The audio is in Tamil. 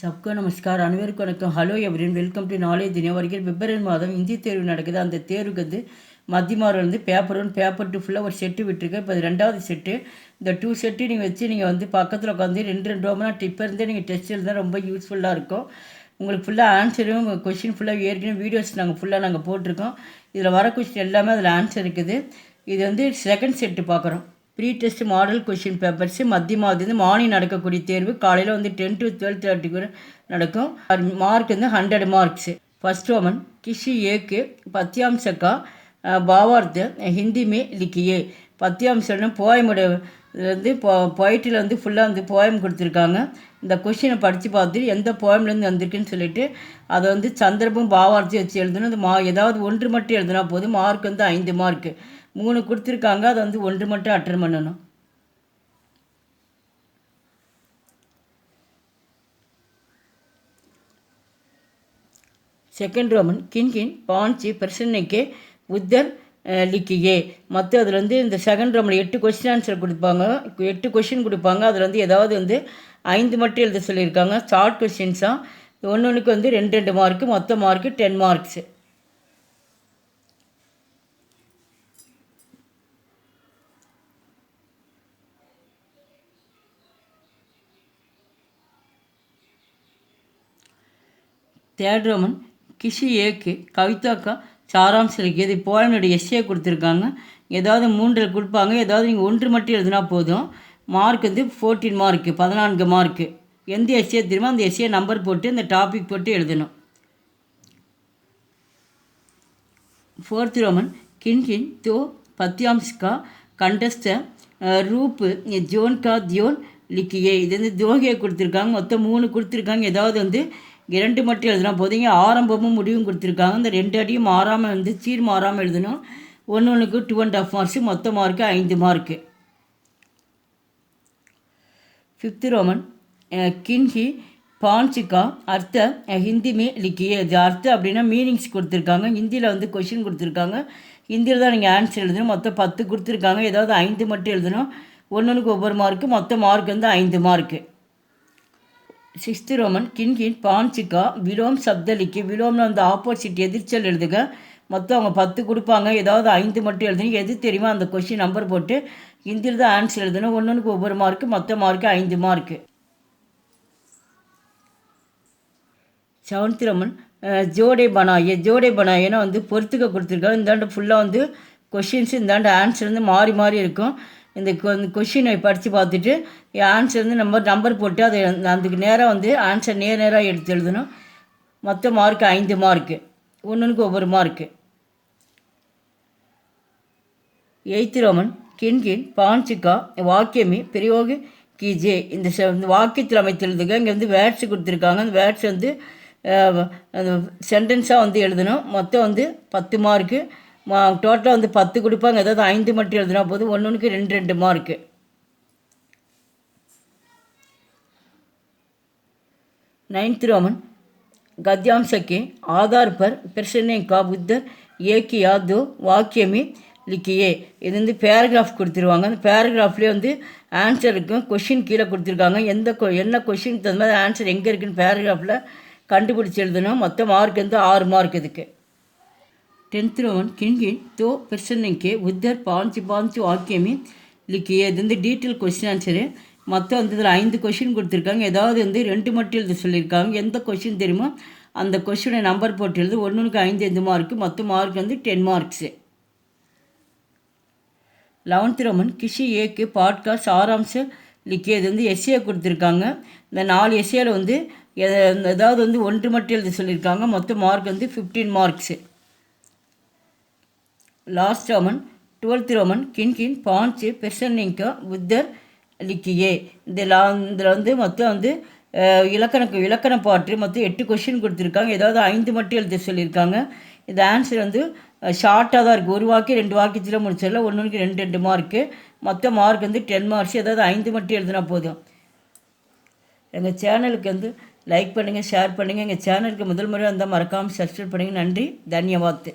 सबको नमस्कार அனைவருக்கும் வணக்கம். Hello everyone, welcome to knowledge தினம். வரைக்கும் பிப்ரவரி மாதம் இந்தி தேர்வு நடக்குது. அந்த தேர்வுக்கு வந்து மத்தியமாரில் பேப்பர் 1 பேப்பர் 2 ஃபுல்லாக ஒரு செட்டு விட்டுருக்கேன். இப்போ அது 2வது செட்டு. இந்த 2 செட்டு நீங்கள் வச்சு நீங்கள் வந்து பக்கத்தில் உட்காந்து 2 ரோமனாக டிப்பர் இருந்து நீங்கள் டெஸ்ட் எழுத ரொம்ப யூஸ்ஃபுல்லாக இருக்கும். உங்களுக்கு ஃபுல்லாக ஆன்சரும் கொஷின் ஃபுல்லாக ஏற்கனவே வீடியோஸ் நாங்கள் போட்டிருக்கோம். இதில் வர கொஷின் எல்லாமே அதில் ஆன்சர் இருக்குது. இது வந்து செகண்ட் செட்டு பார்க்குறோம். Pre test model question papers மத்தியமாவது மார்னிங் நடக்கக்கூடிய தேர்வு காலையில் வந்து 10 to 12:30 கூட நடக்கும். மார்க் வந்து 100 மார்க்ஸு. फर्स्ट रोमन किसी एक पत्यांश का भावार्थ हिंदी में लिखिए. பத்தியாம்சம்னு போயமுடைய வந்து போய்ட்டில் வந்து ஃபுல்லாக வந்து போயம் கொடுத்துருக்காங்க. இந்த கொஷினை படித்து பார்த்துட்டு எந்த போயம்லேருந்து வந்திருக்குன்னு சொல்லிட்டு அதை வந்து சந்தர்ப்பம் பாவார்த்தையும் வச்சு எழுதணும். அது ஏதாவது ஒன்று மட்டும் எழுதினா போதும். மார்க் வந்து 5 மார்க்கு. 3 கொடுத்துருக்காங்க, அதை வந்து 1 மட்டும் அட்டன் பண்ணணும். செகண்ட் ரோமன் கின் 5 பிரச்சனைக்கு உத்தர் லிக்கியே. மற்ற அதில் வந்து இந்த செகண்ட் ரோமில் 8 கொஸ்டின் ஆன்சர் கொடுப்பாங்க. 8 கொஷின் கொடுப்பாங்க. அதில் வந்து ஏதாவது வந்து 5 மட்டும் எழுத சொல்லியிருக்காங்க. ஷார்ட் கொஷின்ஸாக ஒன்றுக்கு வந்து 2 மார்க்கு, மொத்த மார்க்கு 10 மார்க்ஸு. தேர்ட் ரோமன் கிஷி ஏக்கு கவிதாக்கா சாராம்சம் இருக்குது. இது போயனுடைய எஸ்ஏ கொடுத்துருக்காங்க. ஏதாவது 3 கொடுப்பாங்க. ஏதாவது நீங்கள் 1 மட்டும் எழுதினா போதும். மார்க் வந்து 14 மார்க்கு, 14 மார்க்கு. எந்த எஸ்ஏ தெரியுமோ அந்த எஸ்ஏ நம்பர் போட்டு அந்த டாபிக் போட்டு எழுதணும். फोर्थ रोमन किन तो पत्यांश का कंटेस्ट रूप जोन का दियोन लिखिए. இது வந்து தோகையை கொடுத்துருக்காங்க. மொத்தம் 3 கொடுத்துருக்காங்க. ஏதாவது வந்து 2 மட்டும் எழுதினா போதுங்க. ஆரம்பமும் முடிவும் கொடுத்துருக்காங்க. இந்த 2 அடியும் மாறாமல் வந்து சீர் மாறாமல் எழுதணும். ஒன்றுக்கு 2.5 மார்க்ஸு, மொத்த மார்க்கு 5 மார்க்கு. ஃபிஃப்த் ரோமன் கின்ஹி பான்சிக்கா அர்த்த ஹிந்தி மே லிக்கியே. இது அர்த்தம் அப்படின்னா மீனிங்ஸ் கொடுத்துருக்காங்க. ஹிந்தியில் வந்து கொஷின் கொடுத்துருக்காங்க. ஹிந்தியில் தான் நீங்கள் ஆன்சர் எழுதணும். மொத்தம் 10 கொடுத்துருக்காங்க. ஏதாவது 5 மட்டும் எழுதணும். ஒன்றுக்கு ஒவ்வொரு மார்க்கு, மொத்த மார்க் வந்து 5 மார்க்கு. சிக்ஸ்த்து ரோமன் கின் 5 விலோம் சப்தலிக்கு. விலோம்னு வந்து ஆப்போசிட் எதிர்ச்சல் எழுதுக. மொத்தம் அவங்க 10 கொடுப்பாங்க. ஏதாவது 5 மட்டும் எழுதணும். எது தெரியுமோ அந்த கொஷின் நம்பர் போட்டு ஹிந்தியில் தான் ஆன்சர் எழுதணும். ஒன்றுக்கு ஒவ்வொரு மார்க்கு, மொத்த மார்க்கு 5 மார்க்கு. செவன்த் ரோமன் ஜோடே பனாயே. ஜோடே பனாயேன்னா வந்து பொறுத்துக்க கொடுத்துருக்காங்க. இந்தாண்டு ஃபுல்லாக வந்து கொஷின்ஸு, இந்தாண்டு ஆன்சர் வந்து மாறி மாறி இருக்கும். இந்த கொஷினை படித்து பார்த்துட்டு ஆன்சர் வந்து நம்பர் போட்டு அதை அதுக்கு நேராக வந்து ஆன்சர் நேராக எடுத்து எழுதணும். மொத்த மார்க்கு 5 மார்க்கு. ஒன்றுக்கு ஒவ்வொரு மார்க்கு. எய்த் ரோமன் கின் 5 வாக்கியமே பிரயோக கீஜே. இந்த வாக்கியத்தில் அமைத்து எழுதுக. இங்கே வந்து வேர்ட்ஸ் கொடுத்துருக்காங்க. அந்த வேர்ட்ஸ் வந்து அந்த சென்டென்ஸாக வந்து எழுதணும். மொத்தம் வந்து 10 மார்க்கு. டோட்டலாக வந்து 10 கொடுப்பாங்க. ஏதாவது 5 மட்டும் எழுதுனா போதும். ஒன்றுக்கு 2 மார்க்கு. नाइन्थ रोमन गद्यांश के आधार पर प्रश्न का उत्तर एक या दो वाक्य में लिखिए. இது வந்து பேராகிராஃப் கொடுத்துருவாங்க. அந்த பேராகிராஃப்லேயே வந்து ஆன்சர் இருக்கும். கொஷின் கீழே கொடுத்துருக்காங்க. என்ன கொஷின் தகுந்த மாதிரி ஆன்சர் எங்கே இருக்குன்னு பேராகிராஃபில் கண்டுபிடிச்சி எழுதணும். மொத்த மார்க் வந்து 6 மார்க் இதுக்கு. 10th रोमन किन तो प्रश्न के उत्तर 5 वाक्य में लिखिए. இது வந்து டீட்டெயில் கொஸ்டின் ஆன்சரு. மொத்தம் வந்து இதில் 5 கொஷின் கொடுத்துருக்காங்க. ஏதாவது வந்து 2 மட்டும் எழுத சொல்லியிருக்காங்க. எந்த கொஷின் தெரியுமோ அந்த கொஷினை நம்பர் போட்டு எழுது. 1க்கு 5 மார்க்கு, மொத்த மார்க் வந்து 10 மார்க்ஸு. 11th रोमन கிஷி ஏக்கு பாட்கா சாராம்ச லிக்கிய. இது வந்து எஸ்ஏ கொடுத்துருக்காங்க. இந்த 4 எஸ்ஏவில் வந்து ஏதாவது வந்து 1 மட்டும் எழுத சொல்லியிருக்காங்க. மொத்த மார்க் வந்து 15 marks. Last Roman 12th Roman கின் 5 பிரசன்னிங்க உத்தர் லிக்கியே. இதில் வந்து மொத்தம் வந்து இலக்கண பாட்டு மொத்தம் 8 கொஷின் கொடுத்துருக்காங்க. ஏதாவது 5 மட்டும் எழுத சொல்லியிருக்காங்க. இந்த ஆன்சர் வந்து ஷார்ட்டாக தான் இருக்குது. 1 வாக்கியம் 2 வாக்கியத்தில் முடிச்சிடல. ஒன்றுக்கு 2 மார்க்கு. மொத்த மார்க் வந்து 10 மார்க்ஸ். ஏதாவது 5 மட்டும் எழுதினா போதும். எங்கள் சேனலுக்கு வந்து லைக் பண்ணுங்கள், ஷேர் பண்ணுங்கள். எங்கள் சேனலுக்கு முதல் முறை வந்தால் மறக்காமல் சப்ஸ்கிரைப் பண்ணுங்கள். நன்றி, தன்யவாத்.